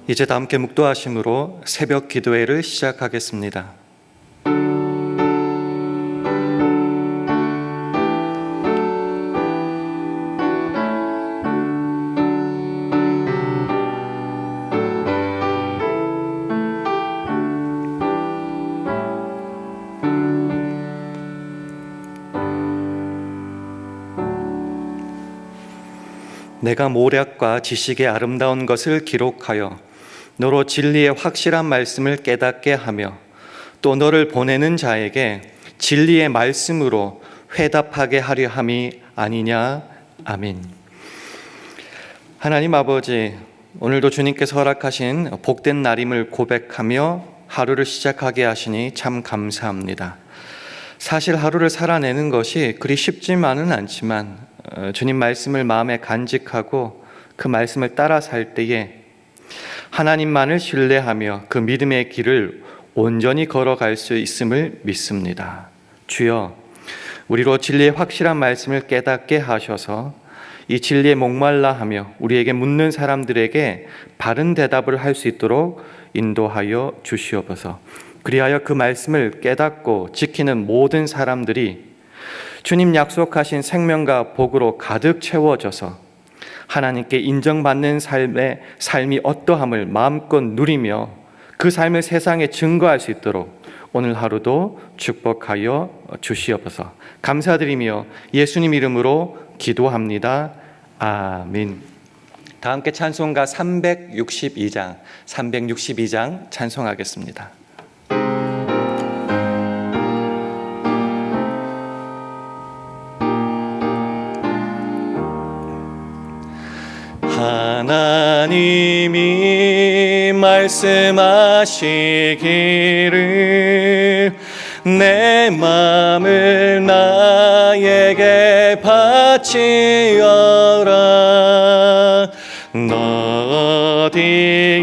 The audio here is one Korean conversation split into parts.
이제 다 함께 묵도하심으로 새벽 기도회를 시작하겠습니다. 내가 모략과 지식의 아름다운 것을 기록하여 너로 진리의 확실한 말씀을 깨닫게 하며 또 너를 보내는 자에게 진리의 말씀으로 회답하게 하려 함이 아니냐. 아멘. 하나님 아버지, 오늘도 주님께서 허락하신 복된 날임을 고백하며 하루를 시작하게 하시니 참 감사합니다. 사실 하루를 살아내는 것이 그리 쉽지만은 않지만 주님 말씀을 마음에 간직하고 그 말씀을 따라 살 때에 하나님만을 신뢰하며 그 믿음의 길을 온전히 걸어갈 수 있음을 믿습니다. 주여, 우리로 진리의 확실한 말씀을 깨닫게 하셔서 이 진리에 목말라 하며 우리에게 묻는 사람들에게 바른 대답을 할 수 있도록 인도하여 주시옵소서. 그리하여 그 말씀을 깨닫고 지키는 모든 사람들이 주님 약속하신 생명과 복으로 가득 채워져서 하나님께 인정받는 삶이 어떠함을 마음껏 누리며 그 삶을 세상에 증거할 수 있도록 오늘 하루도 축복하여 주시옵소서. 감사드리며 예수님 이름으로 기도합니다. 아멘. 다 함께 찬송가 362장 찬송하겠습니다. 하나님이 말씀하시기를 내 마음을 나에게 바치어라. 너 어디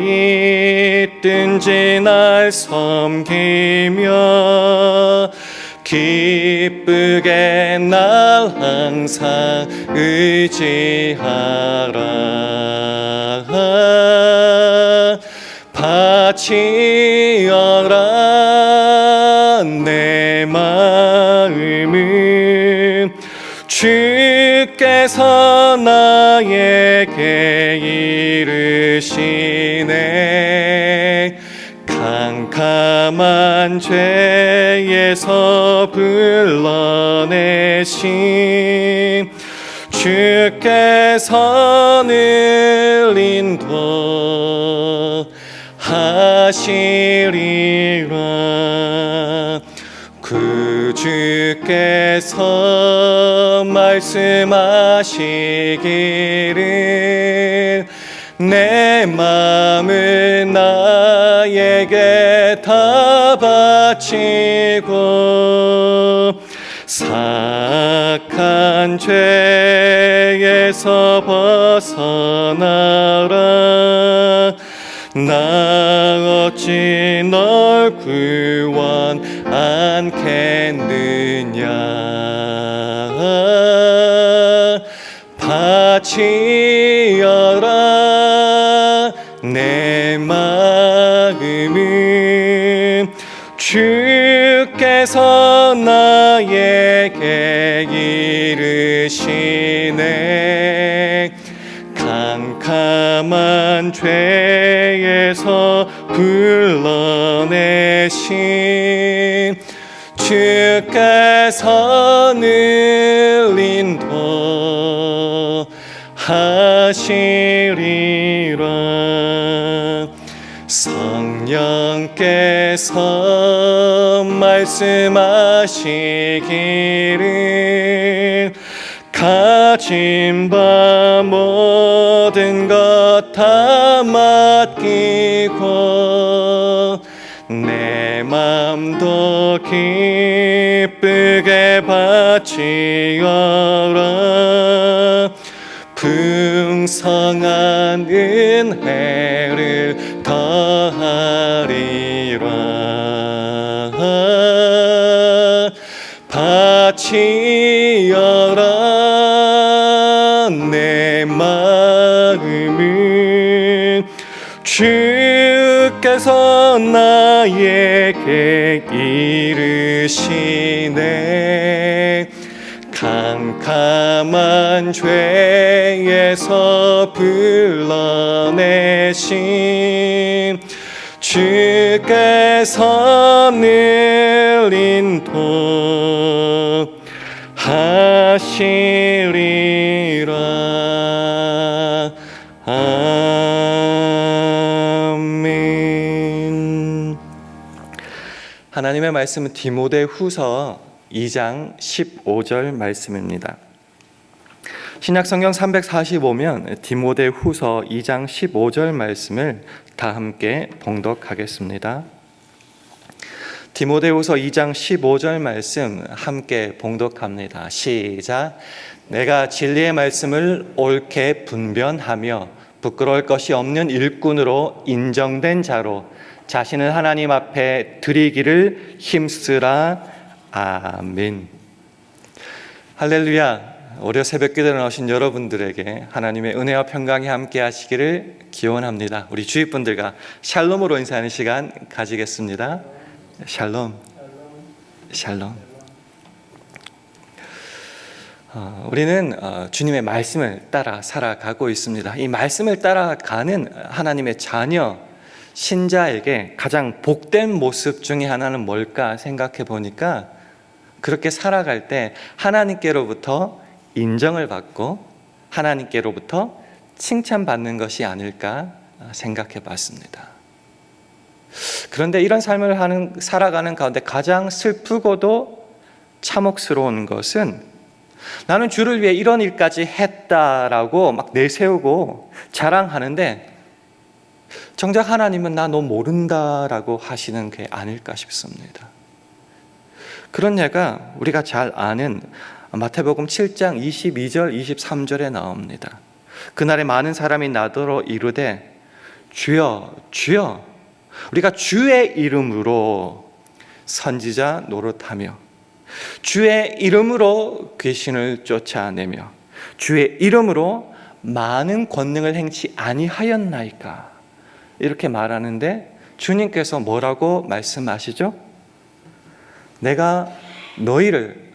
있든지 날 섬기며 기쁘게 날 항상 의지하라. 바치어라 내 마음을 주께서 나에게 이르시네. 캄캄한 죄에서 불러내신 주께서 늘 인도하시리라. 구주께서 말씀하시기를 내 마음을 나에게 다 바치고 사악한 죄에서 벗어나라. 나 어찌 널 구원 않겠느냐. 바치어라 내 마음을 주께서 나에게 이르시네. 캄캄한 죄에서 불러내신 주께서 늘 인도하시리라. 성령께서 말씀하시기를 가진 바 모든 것 다 맡기고 내 맘도 기쁘게 바치어라. 풍성한 은혜를 더하리라. 바치어라 내 마음을 주께서 나에게 이르시네 캄캄한 죄에서 불러내신 주께서 늘 인도하시리라. 아멘. 하나님의 말씀은 디모데후서 2장 15절 말씀입니다. 신약성경 345면 디모데후서 2장 15절 말씀을 다 함께 봉독하겠습니다. 디모데후서 2장 15절 말씀 함께 봉독합니다. 시작. 내가 진리의 말씀을 옳게 분변하며 부끄러울 것이 없는 일꾼으로 인정된 자로 자신을 하나님 앞에 드리기를 힘쓰라. 아멘. 할렐루야. 월요 새벽기도에 나오신 여러분들에게 하나님의 은혜와 평강이 함께 하시기를 기원합니다. 우리 주위 분들과 샬롬으로 인사하는 시간 가지겠습니다. 샬롬. 샬롬. 우리는 주님의 말씀을 따라 살아가고 있습니다. 이 말씀을 따라가는 하나님의 자녀 신자에게 가장 복된 모습 중에 하나는 뭘까 생각해 보니까 그렇게 살아갈 때 하나님께로부터 인정을 받고 하나님께로부터 칭찬받는 것이 아닐까 생각해 봤습니다. 그런데 이런 삶을 살아가는 가운데 가장 슬프고도 참혹스러운 것은 나는 주를 위해 이런 일까지 했다라고 막 내세우고 자랑하는데 정작 하나님은 나 너 모른다라고 하시는 게 아닐까 싶습니다. 그런 예가 우리가 잘 아는 마태복음 7장 22절 23절에 나옵니다. 그날에 많은 사람이 나더러 이르되 주여 주여 우리가 주의 이름으로 선지자 노릇하며 주의 이름으로 귀신을 쫓아내며 주의 이름으로 많은 권능을 행치 아니하였나이까 이렇게 말하는데 주님께서 뭐라고 말씀하시죠? 내가 너희를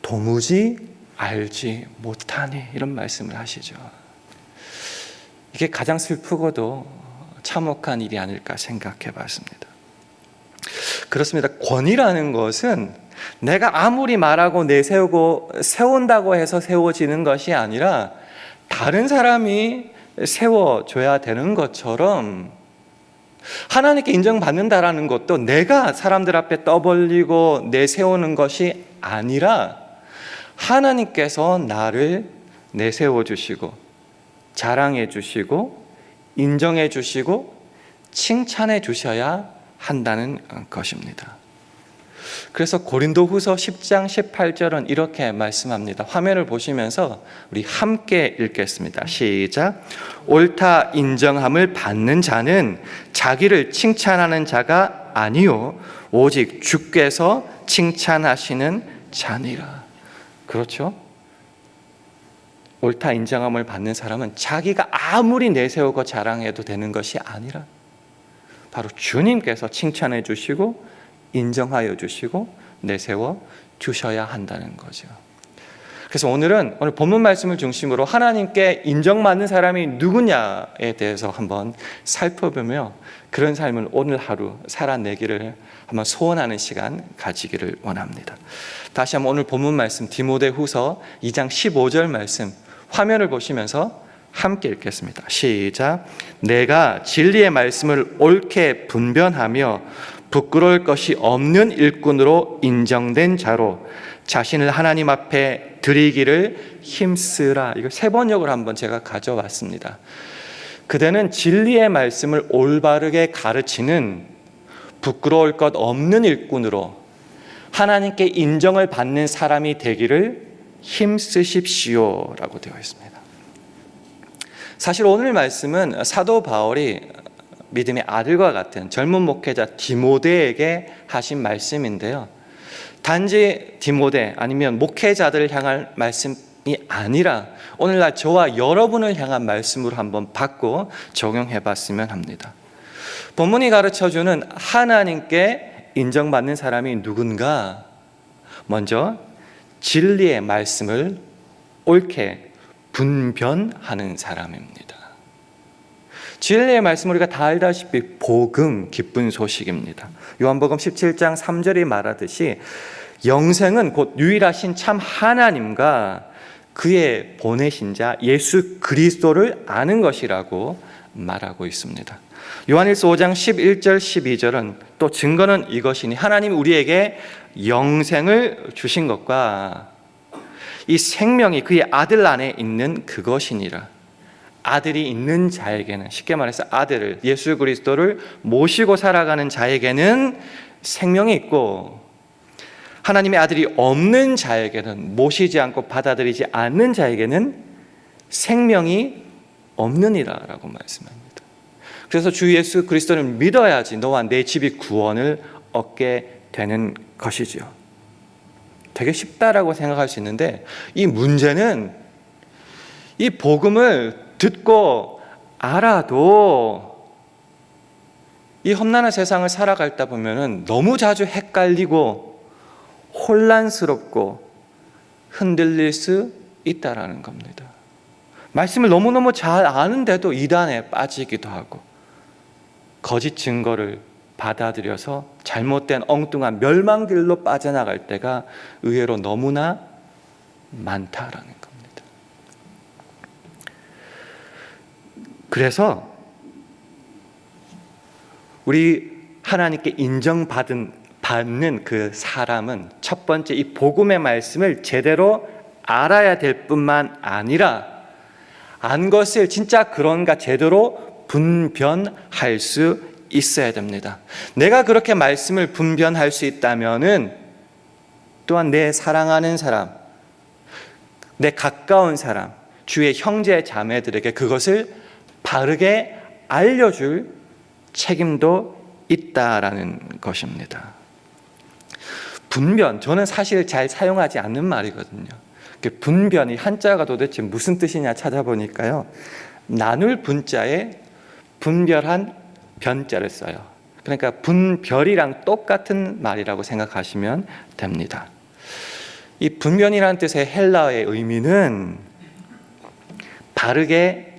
도무지 알지 못하니 이런 말씀을 하시죠. 이게 가장 슬프고도 참혹한 일이 아닐까 생각해 봤습니다. 그렇습니다. 권위라는 것은 내가 아무리 말하고 내세우고 세운다고 해서 세워지는 것이 아니라 다른 사람이 세워줘야 되는 것처럼 하나님께 인정받는다라는 것도 내가 사람들 앞에 떠벌리고 내세우는 것이 아니라 하나님께서 나를 내세워 주시고 자랑해 주시고 인정해 주시고 칭찬해 주셔야 한다는 것입니다. 그래서 고린도후서 10장 18절은 이렇게 말씀합니다. 화면을 보시면서 우리 함께 읽겠습니다. 시작. 옳다 인정함을 받는 자는 자기를 칭찬하는 자가 아니요 오직 주께서 칭찬하시는 자니라. 그렇죠? 옳다 인정함을 받는 사람은 자기가 아무리 내세우고 자랑해도 되는 것이 아니라 바로 주님께서 칭찬해 주시고 인정하여 주시고 내세워 주셔야 한다는 거죠. 그래서 오늘 본문 말씀을 중심으로 하나님께 인정받는 사람이 누구냐에 대해서 한번 살펴보며 그런 삶을 오늘 하루 살아내기를 한번 소원하는 시간 가지기를 원합니다. 다시 한번 오늘 본문 말씀 디모데후서 2장 15절 말씀 화면을 보시면서 함께 읽겠습니다. 시작. 내가 진리의 말씀을 옳게 분변하며 부끄러울 것이 없는 일꾼으로 인정된 자로 자신을 하나님 앞에 드리기를 힘쓰라. 이거 세 번역을 한번 제가 가져왔습니다. 그대는 진리의 말씀을 올바르게 가르치는 부끄러울 것 없는 일꾼으로 하나님께 인정을 받는 사람이 되기를 힘쓰십시오라고 되어 있습니다. 사실 오늘 말씀은 사도 바울이 믿음의 아들과 같은 젊은 목회자 디모데에게 하신 말씀인데요. 단지 디모데 아니면 목회자들을 향할 말씀 아니라 오늘날 저와 여러분을 향한 말씀으로 한번 바꿔 적용해 봤으면 합니다. 본문이 가르쳐주는 하나님께 인정받는 사람이 누군가? 먼저 진리의 말씀을 옳게 분별하는 사람입니다. 진리의 말씀 우리가 다 알다시피 복음, 기쁜 소식입니다. 요한복음 17장 3절이 말하듯이 영생은 곧 유일하신 참 하나님과 그의 보내신 자 예수 그리스도를 아는 것이라고 말하고 있습니다. 요한일서 5장 11절 12절은 또 증거는 이것이니 하나님이 우리에게 영생을 주신 것과 이 생명이 그의 아들 안에 있는 그것이니라. 아들이 있는 자에게는, 쉽게 말해서 아들을, 예수 그리스도를 모시고 살아가는 자에게는 생명이 있고, 하나님의 아들이 없는 자에게는, 모시지 않고 받아들이지 않는 자에게는 생명이 없느니라라고 말씀합니다. 그래서 주 예수 그리스도를 믿어야지 너와 내 집이 구원을 얻게 되는 것이지요. 되게 쉽다라고 생각할 수 있는데, 이 문제는 이 복음을 듣고 알아도 이 험난한 세상을 살아가다 보면은 너무 자주 헷갈리고 혼란스럽고 흔들릴 수 있다라는 겁니다. 말씀을 너무너무 잘 아는데도 이단에 빠지기도 하고 거짓 증거를 받아들여서 잘못된 엉뚱한 멸망길로 빠져나갈 때가 의외로 너무나 많다라는 겁니다. 그래서 우리 하나님께 인정받는 그 사람은 첫 번째 이 복음의 말씀을 제대로 알아야 될 뿐만 아니라 안 것을 진짜 그런가 제대로 분별할 수 있어야 됩니다. 내가 그렇게 말씀을 분별할 수 있다면은 또한 내 사랑하는 사람, 내 가까운 사람, 주의 형제 자매들에게 그것을 바르게 알려줄 책임도 있다라는 것입니다. 분변, 저는 사실 잘 사용하지 않는 말이거든요. 분변이 한자가 도대체 무슨 뜻이냐 찾아보니까요, 나눌 분자에 분별한 변자를 써요. 그러니까 분별이랑 똑같은 말이라고 생각하시면 됩니다. 이 분변이라는 뜻의 헬라어의 의미는 바르게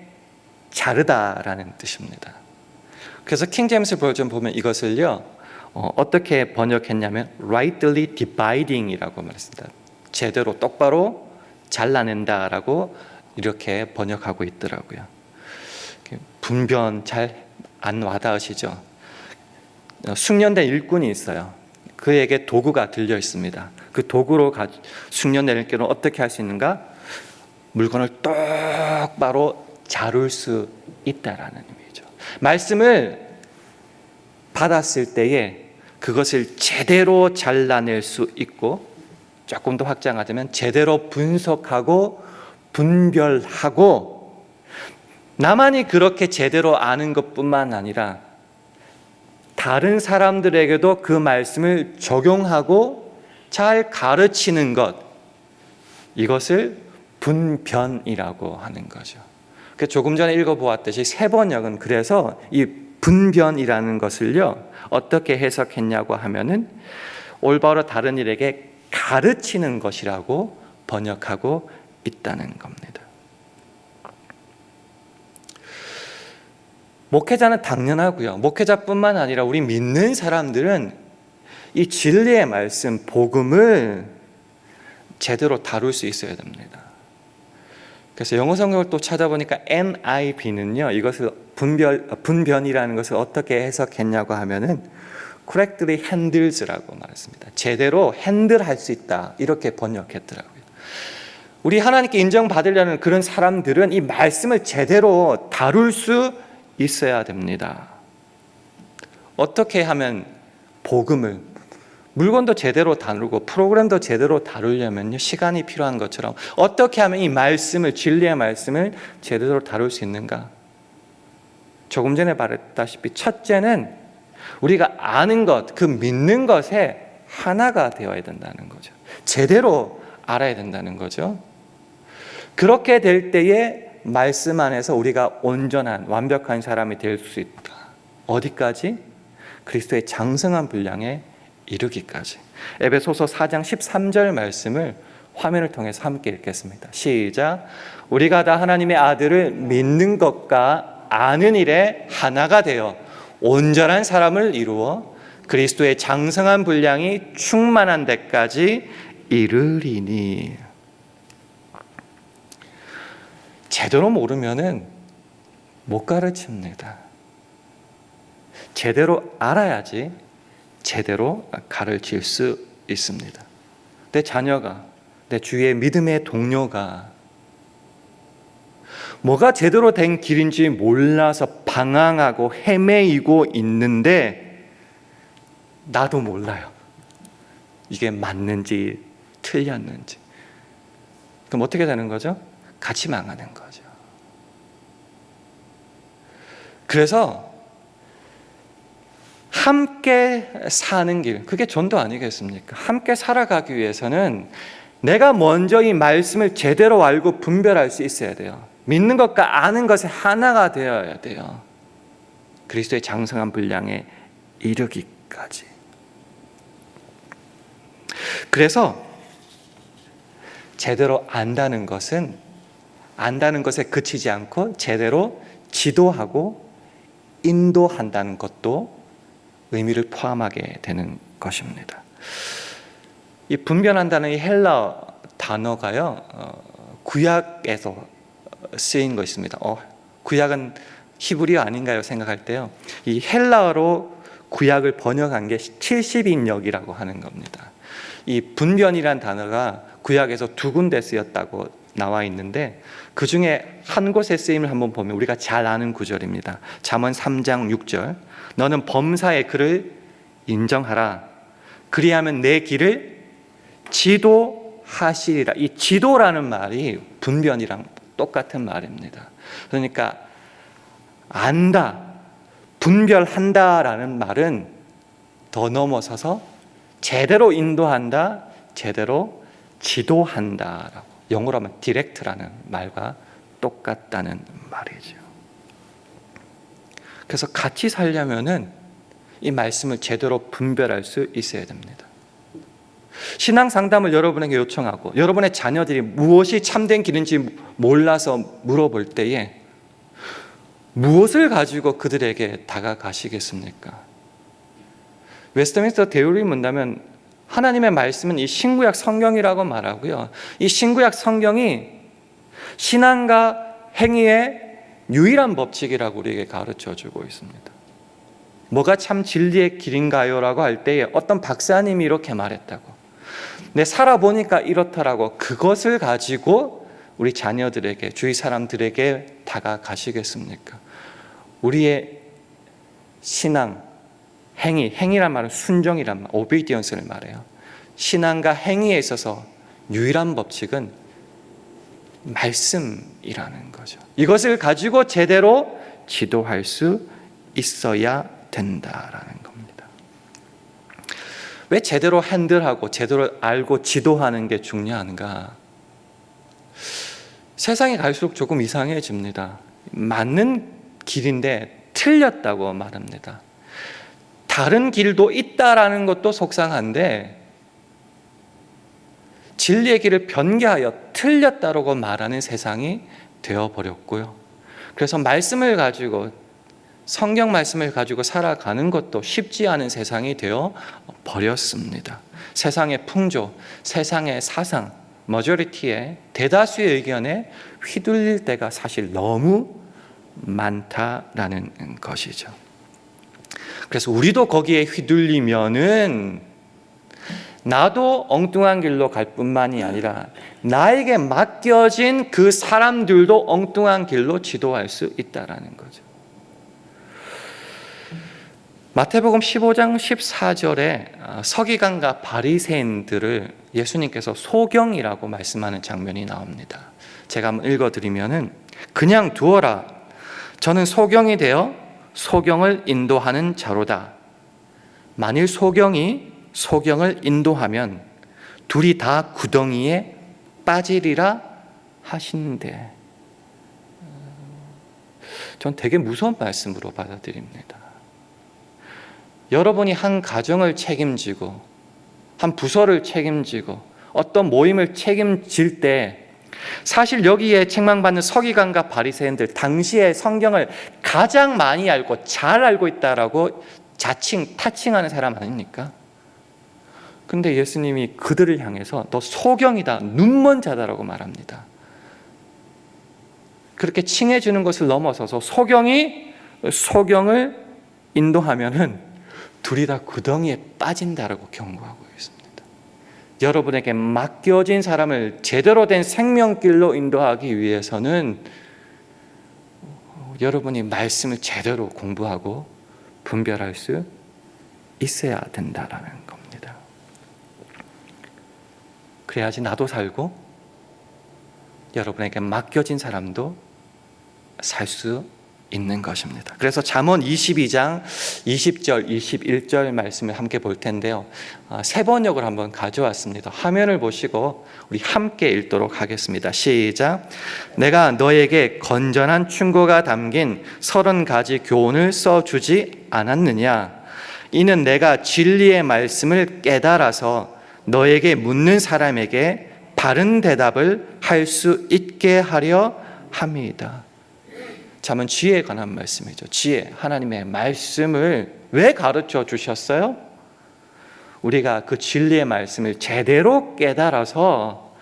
자르다라는 뜻입니다. 그래서 킹제임스 버전 보면 이것을요, 어떻게 번역했냐면 rightly dividing이라고 말했습니다. 제대로 똑바로 잘라낸다라고 이렇게 번역하고 있더라고요. 분변 잘 안 와닿으시죠? 숙련된 일꾼이 있어요. 그에게 도구가 들려 있습니다. 그 도구로 숙련된 일꾼은 어떻게 할 수 있는가? 물건을 똑바로 자를 수 있다라는 의미죠. 말씀을 받았을 때에 그것을 제대로 잘라낼 수 있고, 조금 더 확장하자면 제대로 분석하고 분별하고, 나만이 그렇게 제대로 아는 것뿐만 아니라 다른 사람들에게도 그 말씀을 적용하고 잘 가르치는 것, 이것을 분변이라고 하는 거죠. 조금 전에 읽어보았듯이 세 번역은 그래서 이 분변이라는 것을요, 어떻게 해석했냐고 하면은 올바로 다른 일에게 가르치는 것이라고 번역하고 있다는 겁니다. 목회자는 당연하고요, 목회자뿐만 아니라 우리 믿는 사람들은 이 진리의 말씀, 복음을 제대로 다룰 수 있어야 됩니다. 그래서 영어 성경을 또 찾아보니까 NIV는요, 이것을 분변이라는 것을 어떻게 해석했냐고 하면은 correctly handles라고 말했습니다. 제대로 핸들할 수 있다, 이렇게 번역했더라고요. 우리 하나님께 인정받으려는 그런 사람들은 이 말씀을 제대로 다룰 수 있어야 됩니다. 어떻게 하면 복음을, 물건도 제대로 다루고 프로그램도 제대로 다루려면요, 시간이 필요한 것처럼 어떻게 하면 이 말씀을, 진리의 말씀을 제대로 다룰 수 있는가? 조금 전에 말했다시피 첫째는 우리가 아는 것, 그 믿는 것에 하나가 되어야 된다는 거죠. 제대로 알아야 된다는 거죠. 그렇게 될 때에 말씀 안에서 우리가 온전한 완벽한 사람이 될 수 있다. 어디까지? 그리스도의 장성한 분량에 이르기까지. 에베소서 4장 13절 말씀을 화면을 통해서 함께 읽겠습니다. 시작. 우리가 다 하나님의 아들을 믿는 것과 아는 일에 하나가 되어 온전한 사람을 이루어 그리스도의 장성한 분량이 충만한 데까지 이르리니. 제대로 모르면은 못 가르칩니다. 제대로 알아야지 제대로 가르칠 수 있습니다. 내 자녀가, 내 주위의 믿음의 동료가 뭐가 제대로 된 길인지 몰라서 방황하고 헤매이고 있는데 나도 몰라요. 이게 맞는지 틀렸는지. 그럼 어떻게 되는 거죠? 같이 망하는 거죠. 그래서 함께 사는 길, 그게 전도 아니겠습니까? 함께 살아가기 위해서는 내가 먼저 이 말씀을 제대로 알고 분별할 수 있어야 돼요. 믿는 것과 아는 것이 하나가 되어야 돼요. 그리스도의 장성한 분량에 이르기까지. 그래서 제대로 안다는 것에 그치지 않고 제대로 지도하고 인도한다는 것도 의미를 포함하게 되는 것입니다. 이 분별한다는 이 헬라 단어가요, 구약에서 쓰인 것입니다. 구약은 히브리어 아닌가요? 생각할 때요, 이 헬라어로 구약을 번역한 게 70인역이라고 하는 겁니다. 이 분변이란 단어가 구약에서 2군데 쓰였다고 나와 있는데 그 중에 한 곳에 쓰임을 한번 보면 우리가 잘 아는 구절입니다. 잠언 3장 6절. 너는 범사의 그를 인정하라. 그리하면 내 길을 지도하시리라. 이 지도라는 말이 분변이랑 똑같은 말입니다. 그러니까 안다, 분별한다라는 말은 더 넘어서서 제대로 인도한다, 제대로 지도한다라고, 영어로 하면 디렉트라는 말과 똑같다는 말이죠. 그래서 같이 살려면은 이 말씀을 제대로 분별할 수 있어야 됩니다. 신앙 상담을 여러분에게 요청하고 여러분의 자녀들이 무엇이 참된 길인지 몰라서 물어볼 때에 무엇을 가지고 그들에게 다가가시겠습니까? 웨스트민스터 대율이 문다면 하나님의 말씀은 이 신구약 성경이라고 말하고요, 이 신구약 성경이 신앙과 행위의 유일한 법칙이라고 우리에게 가르쳐주고 있습니다. 뭐가 참 진리의 길인가요? 라고 할 때에 어떤 박사님이 이렇게 말했다고, 내 살아보니까 이렇더라고. 그것을 가지고 우리 자녀들에게, 주위 사람들에게 다가가시겠습니까? 우리의 신앙, 행위란 말은 순종이란 말, obedience를 말해요. 신앙과 행위에 있어서 유일한 법칙은 말씀이라는 거죠. 이것을 가지고 제대로 지도할 수 있어야 된다라는 겁니다. 왜 제대로 핸들하고 제대로 알고 지도하는 게 중요한가? 세상이 갈수록 조금 이상해집니다. 맞는 길인데 틀렸다고 말합니다. 다른 길도 있다라는 것도 속상한데 진리의 길을 변개하여 틀렸다라고 말하는 세상이 되어버렸고요. 그래서 말씀을 가지고, 성경 말씀을 가지고 살아가는 것도 쉽지 않은 세상이 되어버렸습니다. 세상의 풍조, 세상의 사상, 머저리티의 대다수의 의견에 휘둘릴 때가 사실 너무 많다라는 것이죠. 그래서 우리도 거기에 휘둘리면은 나도 엉뚱한 길로 갈 뿐만이 아니라 나에게 맡겨진 그 사람들도 엉뚱한 길로 지도할 수 있다라는 거죠. 마태복음 15장 14절에 서기관과 바리새인들을 예수님께서 소경이라고 말씀하는 장면이 나옵니다. 제가 한번 읽어드리면은, 그냥 두어라. 저는 소경이 되어 소경을 인도하는 자로다. 만일 소경이 소경을 인도하면 둘이 다 구덩이에 빠지리라 하신대. 전 되게 무서운 말씀으로 받아들입니다. 여러분이 한 가정을 책임지고 한 부서를 책임지고 어떤 모임을 책임질 때 사실 여기에 책망받는 서기관과 바리새인들 당시에 성경을 가장 많이 알고 잘 알고 있다라고 타칭하는 사람 아닙니까? 근데 예수님이 그들을 향해서 너 소경이다, 눈먼 자다라고 말합니다. 그렇게 칭해주는 것을 넘어서서 소경을 인도하면은 둘이 다 구덩이에 빠진다라고 경고하고 있습니다. 여러분에게 맡겨진 사람을 제대로 된 생명길로 인도하기 위해서는 여러분이 말씀을 제대로 공부하고 분별할 수 있어야 된다라는 겁니다. 그래야지 나도 살고 여러분에게 맡겨진 사람도 살 수 있는 것입니다. 그래서 잠언 22장 20절, 21절 말씀을 함께 볼 텐데요. 세 번역을 한번 가져왔습니다. 화면을 보시고 우리 함께 읽도록 하겠습니다. 시작. 내가 너에게 건전한 충고가 담긴 30가지 교훈을 써주지 않았느냐? 이는 내가 진리의 말씀을 깨달아서 너에게 묻는 사람에게 바른 대답을 할 수 있게 하려 함이다. 잠은 지혜에 관한 말씀이죠. 지혜, 하나님의 말씀을 왜 가르쳐 주셨어요? 우리가 그 진리의 말씀을 제대로 깨달아서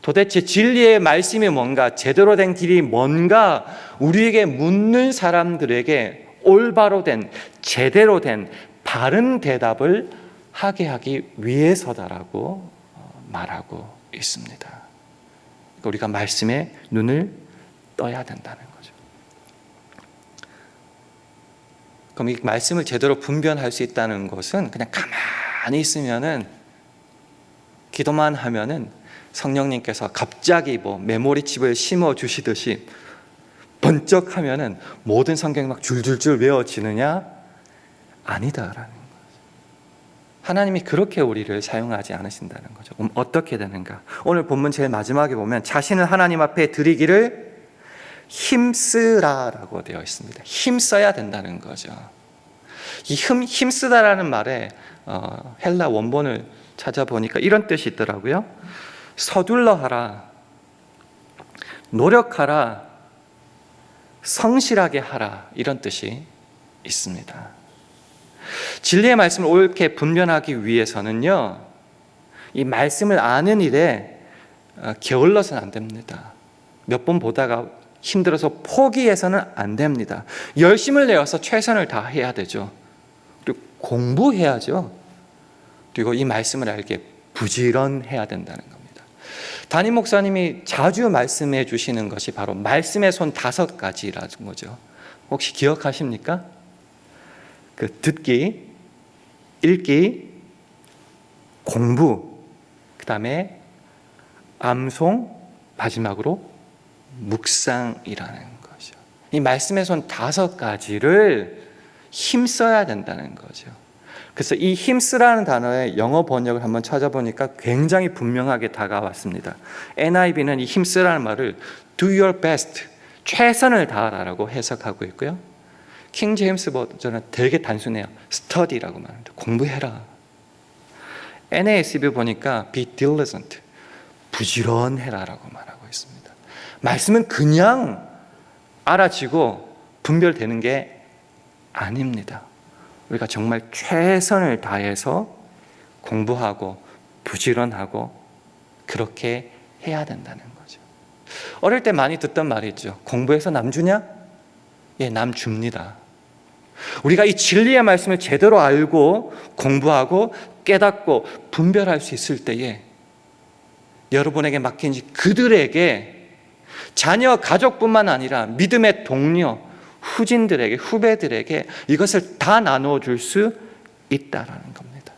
도대체 진리의 말씀이 뭔가, 제대로 된 길이 뭔가 우리에게 묻는 사람들에게 올바로 된, 제대로 된 바른 대답을 하게 하기 위해서다라고 말하고 있습니다. 그러니까 우리가 말씀에 눈을 떠야 된다는 거죠. 그럼 이 말씀을 제대로 분별할 수 있다는 것은 그냥 가만히 있으면은, 기도만 하면은 성령님께서 갑자기 메모리칩을 심어 주시듯이 번쩍 하면은 모든 성경이 막 줄줄줄 외워지느냐? 아니다라는 거죠. 하나님이 그렇게 우리를 사용하지 않으신다는 거죠. 그럼 어떻게 되는가? 오늘 본문 제일 마지막에 보면 자신을 하나님 앞에 드리기를 힘쓰라라고 되어 있습니다. 힘써야 된다는 거죠. 이 힘쓰다라는 말에 헬라 원본을 찾아보니까 이런 뜻이 있더라고요. 서둘러 하라, 노력하라, 성실하게 하라, 이런 뜻이 있습니다. 진리의 말씀을 옳게 분별하기 위해서는요, 이 말씀을 아는 일에 게을러서는 안 됩니다. 몇 번 보다가 힘들어서 포기해서는 안 됩니다. 열심을 내어서 최선을 다해야 되죠. 그리고 공부해야죠. 그리고 이 말씀을 알게 부지런해야 된다는 겁니다. 담임 목사님이 자주 말씀해 주시는 것이 바로 말씀의 손 5가지라는 거죠. 혹시 기억하십니까? 그 듣기, 읽기, 공부, 그 다음에 암송, 마지막으로 묵상이라는 거죠. 이 말씀의 손 5가지를 힘써야 된다는 거죠. 그래서 이 힘쓰라는 단어의 영어 번역을 한번 찾아보니까 굉장히 분명하게 다가왔습니다. NIV는 이 힘쓰라는 말을 do your best, 최선을 다하라고 해석하고 있고요. 킹 제임스 버전은 되게 단순해요. study라고 말합니다. 공부해라. NASB 보니까 be diligent, 부지런해라라고 말하고 있습니다. 말씀은 그냥 알아지고 분별되는 게 아닙니다. 우리가 정말 최선을 다해서 공부하고 부지런하고 그렇게 해야 된다는 거죠. 어릴 때 많이 듣던 말이 있죠. 공부해서 남 주냐? 예, 남 줍니다. 우리가 이 진리의 말씀을 제대로 알고 공부하고 깨닫고 분별할 수 있을 때에 여러분에게 맡긴 그들에게, 자녀, 가족뿐만 아니라 믿음의 동료, 후진들에게, 후배들에게 이것을 다 나눠줄 수 있다라는 겁니다.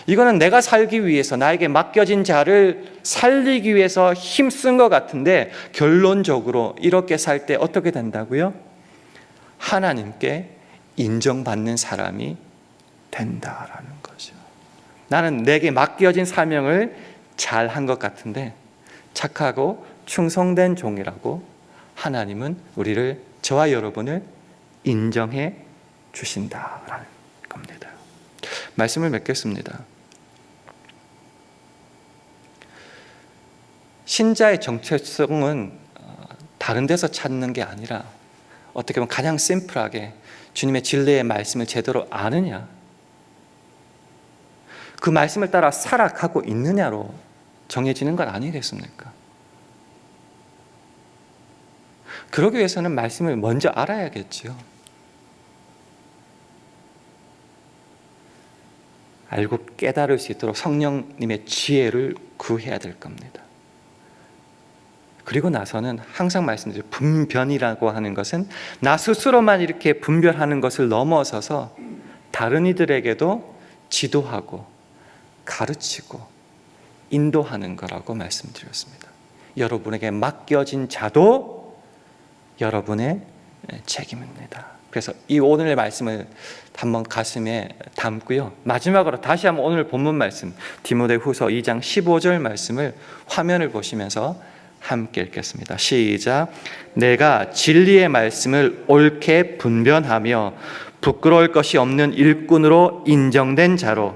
이거는 내가 살기 위해서, 나에게 맡겨진 자를 살리기 위해서 힘쓴 것 같은데 결론적으로 이렇게 살 때 어떻게 된다고요? 하나님께 인정받는 사람이 된다라는 거죠. 나는 내게 맡겨진 사명을 잘 한 것 같은데 착하고 충성된 종이라고 하나님은 저와 여러분을 인정해 주신다라는 겁니다. 말씀을 맺겠습니다. 신자의 정체성은 다른 데서 찾는 게 아니라 어떻게 보면 가장 심플하게 주님의 진리의 말씀을 제대로 아느냐, 그 말씀을 따라 살아가고 있느냐로 정해지는 것 아니겠습니까? 그러기 위해서는 말씀을 먼저 알아야겠죠. 알고 깨달을 수 있도록 성령님의 지혜를 구해야 될 겁니다. 그리고 나서는 항상 말씀드려요. 분별이라고 하는 것은 나 스스로만 이렇게 분별하는 것을 넘어서서 다른 이들에게도 지도하고 가르치고 인도하는 거라고 말씀드렸습니다. 여러분에게 맡겨진 자도 여러분의 책임입니다. 그래서 이 오늘의 말씀을 한번 가슴에 담고요. 마지막으로 다시 한번 오늘 본문 말씀 디모데후서 2장 15절 말씀을 화면을 보시면서 함께 읽겠습니다. 시작. 내가 진리의 말씀을 옳게 분별하며 부끄러울 것이 없는 일꾼으로 인정된 자로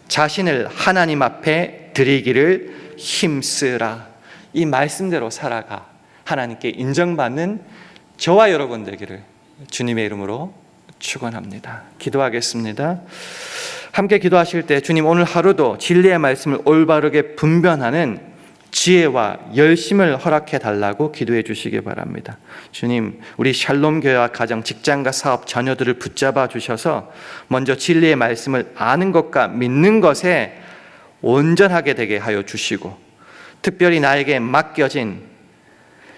자신을 하나님 앞에 드리기를 힘쓰라. 이 말씀대로 살아가 하나님께 인정받는 저와 여러분 되기를 주님의 이름으로 축원합니다. 기도하겠습니다. 함께 기도하실 때 주님, 오늘 하루도 진리의 말씀을 올바르게 분별하는 지혜와 열심을 허락해 달라고 기도해 주시기 바랍니다. 주님, 우리 샬롬 교회와 가정, 직장과 사업, 자녀들을 붙잡아 주셔서 먼저 진리의 말씀을 아는 것과 믿는 것에 온전하게 되게 하여 주시고, 특별히 나에게 맡겨진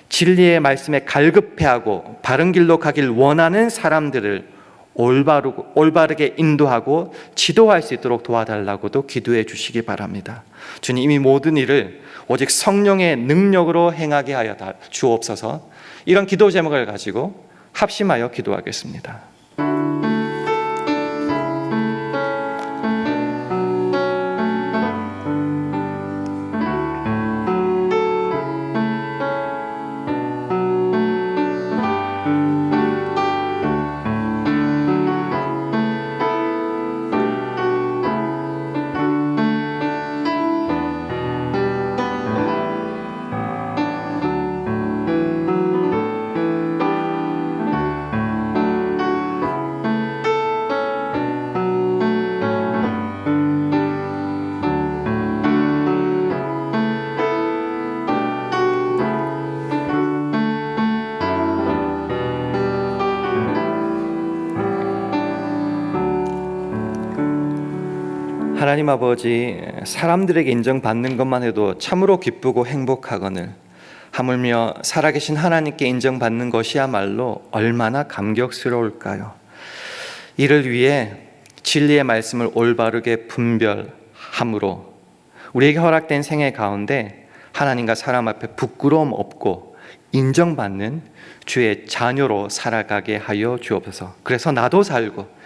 진리의 말씀에 갈급해하고 바른 길로 가길 원하는 사람들을 올바르게 인도하고 지도할 수 있도록 도와달라고도 기도해 주시기 바랍니다. 주님, 이 모든 일을 오직 성령의 능력으로 행하게 하여 주옵소서. 이런 기도 제목을 가지고 합심하여 기도하겠습니다. 하나님 아버지, 사람들에게 인정받는 것만 해도 참으로 기쁘고 행복하거늘 하물며 살아계신 하나님께 인정받는 것이야말로 얼마나 감격스러울까요? 이를 위해 진리의 말씀을 올바르게 분별함으로 우리에게 허락된 생애 가운데 하나님과 사람 앞에 부끄러움 없고 인정받는 주의 자녀로 살아가게 하여 주옵소서. 그래서 나도 살고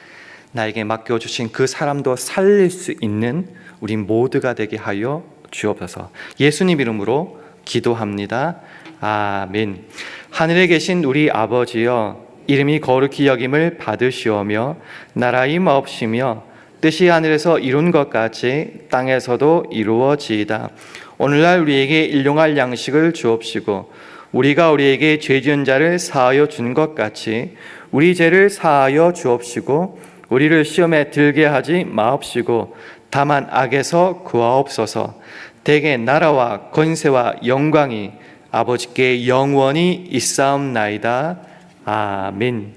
나에게 맡겨주신 그 사람도 살릴 수 있는 우리 모두가 되게 하여 주옵소서. 예수님 이름으로 기도합니다. 아멘. 하늘에 계신 우리 아버지여, 이름이 거룩히 여김을 받으시오며 나라의 마옵시며 뜻이 하늘에서 이룬 것 같이 땅에서도 이루어지이다. 오늘날 우리에게 일용할 양식을 주옵시고 우리가 우리에게 죄 지은 자를 사하여 준 것 같이 우리 죄를 사하여 주옵시고 우리를 시험에 들게 하지 마옵시고 다만 악에서 구하옵소서. 대개 나라와 권세와 영광이 아버지께 영원히 있사옵나이다. 아멘.